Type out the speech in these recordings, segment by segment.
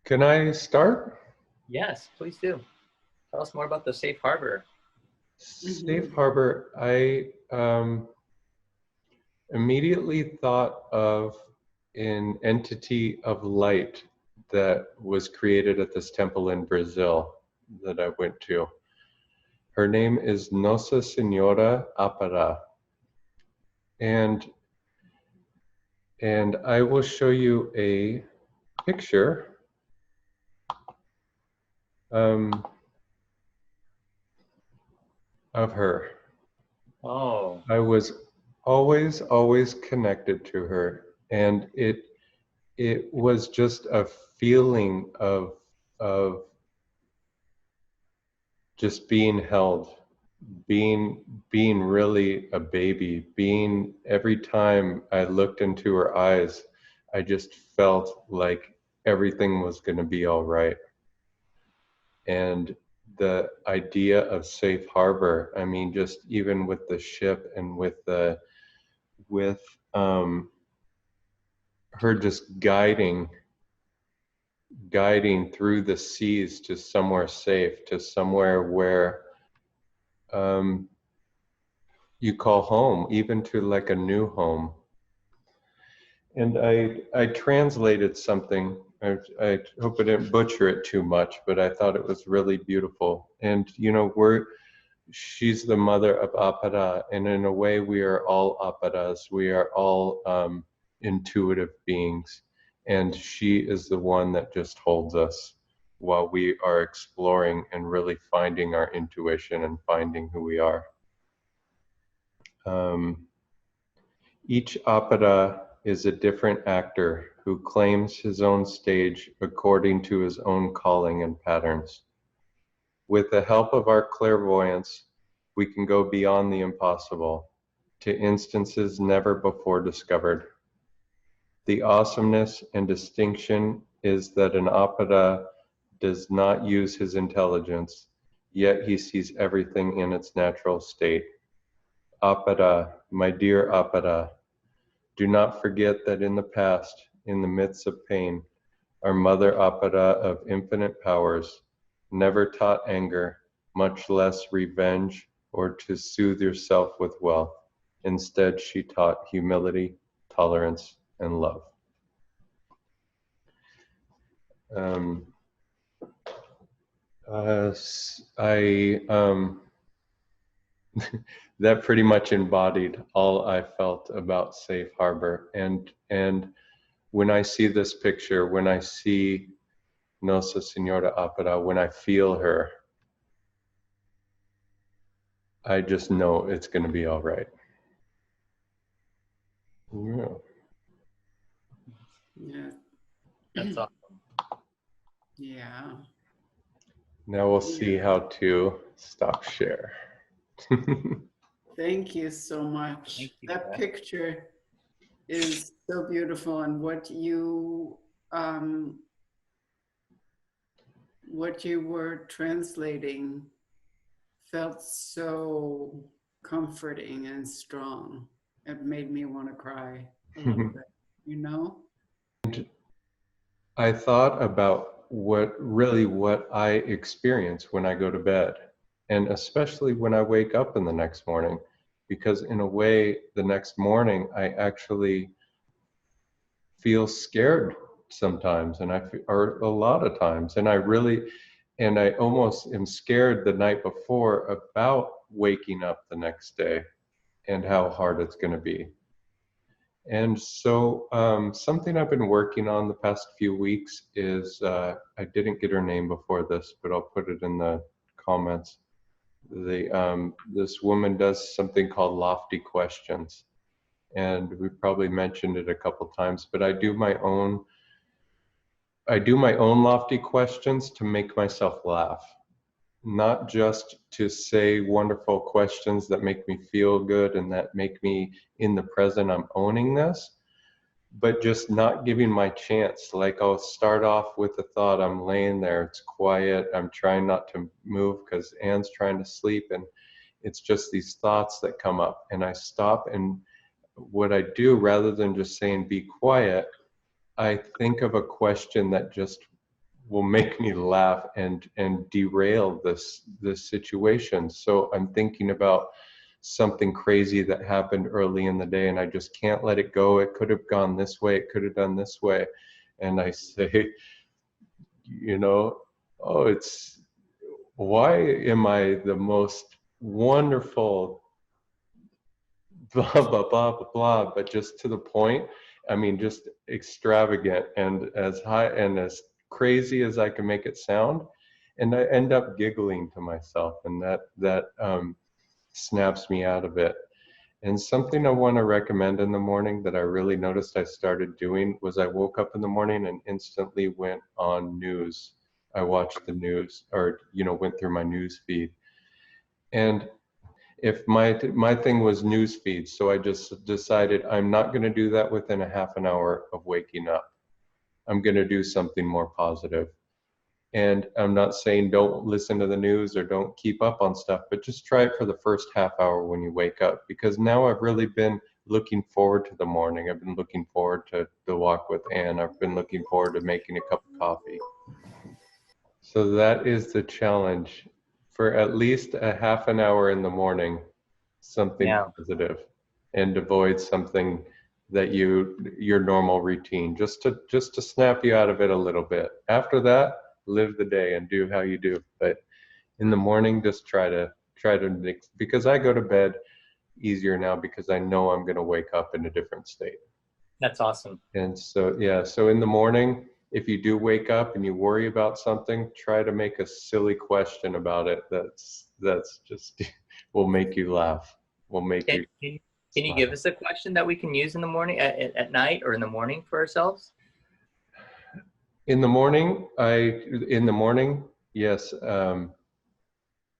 Can I start? Yes, please do. Tell us more about the safe harbor. Safe Harbor, I immediately thought of an entity of light that was created at this temple in Brazil that I went to. Her name is Nossa Senhora Apara. And I will show you a picture of her. Oh, I was always connected to her, and it was just a feeling of just being held, being really a baby, being every time I looked into her eyes, I just felt like everything was going to be all right. And the idea of safe harbor, I mean, just even with the ship and with her just guiding through the seas to somewhere safe, to somewhere where um, you call home, even to like a new home. And I translated something. I hope I didn't butcher it too much, but I thought it was really beautiful. And you know, she's the mother of Apara, and in a way, we are all Aparas. We are all intuitive beings, and she is the one that just holds us while we are exploring and really finding our intuition and finding who we are. Um, each Apara is a different actor who claims his own stage according to his own calling and patterns. With the help of our clairvoyance, we can go beyond the impossible to instances never before discovered. The awesomeness and distinction is that an Apara does not use his intelligence, yet he sees everything in its natural state. Apara, my dear Apara, do not forget that in the past, in the midst of pain, our mother Apara of infinite powers never taught anger, much less revenge or to soothe yourself with wealth. Instead, she taught humility, tolerance, and love. Um, that pretty much embodied all I felt about Safe Harbor. And when I see this picture, when I see Nossa Senhora Apara, when I feel her, I just know it's going to be all right. Yeah. Yeah. that's awesome. Yeah. Now we'll see how to stop share. Thank you so much. Thank you, That Brent. picture is so beautiful, and what you were translating felt so comforting and strong. It made me want to cry a little bit, you know? I thought about what I experience when I go to bed, and especially when I wake up in the next morning, because in a way, the next morning I actually feel scared sometimes, or a lot of times, and I almost am scared the night before about waking up the next day and how hard it's going to be. And so something I've been working on the past few weeks is, I didn't get her name before this, but I'll put it in the comments. This woman does something called lofty questions. And we probably mentioned it a couple times, but I do my own lofty questions to make myself laugh, not just to say wonderful questions that make me feel good and that make me in the present, I'm owning this, but just not giving my chance. Like I'll start off with the thought, I'm laying there, it's quiet, I'm trying not to move because Anne's trying to sleep, and it's just these thoughts that come up, and I stop, and what I do, rather than just saying be quiet, I think of a question that just will make me laugh and derail this situation. So I'm thinking about something crazy that happened early in the day, and I just can't let it go. It could have gone this way. It could have done this way. And I say, you know, oh, it's, why am I the most wonderful blah, blah, blah, blah, blah, but just to the point. I mean, just extravagant and as high and as crazy as I can make it sound. And I end up giggling to myself, and that snaps me out of it. And something I want to recommend in the morning that I really noticed I started doing was I woke up in the morning and instantly went on news. I watched the news, or, went through my news feed. And if my thing was news feeds, so I just decided I'm not going to do that within a half an hour of waking up. I'm going to do something more positive. And I'm not saying don't listen to the news or don't keep up on stuff, but just try it for the first half hour when you wake up, because now I've really been looking forward to the morning. I've been looking forward to the walk with Anne. I've been looking forward to making a cup of coffee. So that is the challenge, for at least a half an hour in the morning, something positive, and avoid something that your normal routine, just to snap you out of it a little bit. After that, live the day and do how you do. But in the morning, just try to mix, because I go to bed easier now because I know I'm going to wake up in a different state. That's awesome. And so, so in the morning, if you do wake up and you worry about something, try to make a silly question about it that's just will make you laugh, will make you. Can you give us a question that we can use in the morning, at night, or in the morning for ourselves? In the morning, yes.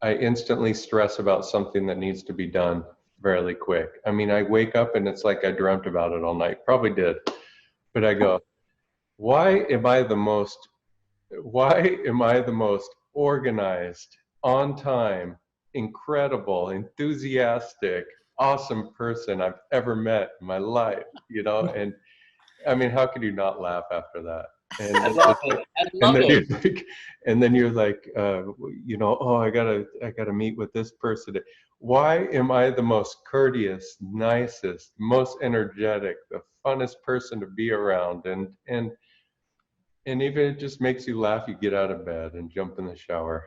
I instantly stress about something that needs to be done fairly quick. I mean, I wake up and it's like I dreamt about it all night. Probably did. But I go, why am I the most organized, on time, incredible, enthusiastic, awesome person I've ever met in my life? And I mean, how could you not laugh after that? And I love it. I love it. And then you're like, oh, I gotta meet with this person. Why am I the most courteous, nicest, most energetic, the funnest person to be around? And even it just makes you laugh. You get out of bed and jump in the shower.